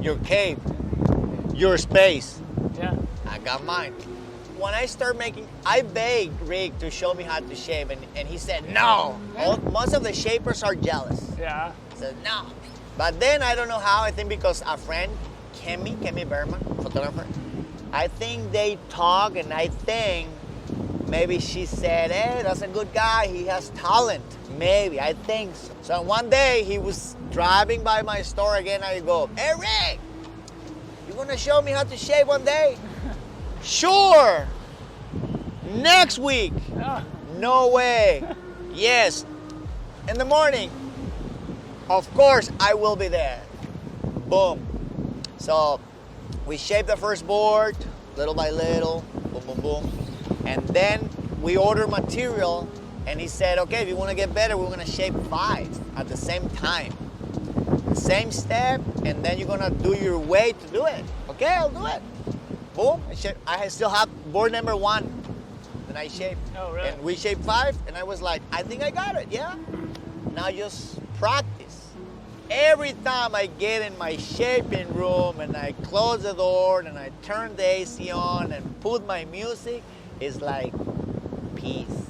your cave, your space. Yeah. I got mine. When I start making, I begged Rick to show me how to shape, and he said no. Most of the shapers are jealous. Yeah. I said no. But then I don't know how. I think because a friend, Kemi Berman, photographer, I think they talk, and I think maybe she said, hey, that's a good guy. He has talent. Maybe, I think so. So one day he was driving by my store again. I go, hey, Rick, you gonna show me how to shape one day? Sure. Next week. No way. Yes. In the morning. Of course, I will be there. Boom. So we shaped the first board, little by little, boom, boom, boom. And then we ordered material, and he said, okay, if you want to get better, we're going to shape 5 at the same time. The same step, and then you're going to do your way to do it. Okay, I'll do it. Boom. I still have board number 1 that I shaped. Oh, really? And we shaped 5, and I was like, I think I got it, yeah? Now just practice. Every time I get in my shaping room and I close the door and I turn the AC on and put my music, it's like peace.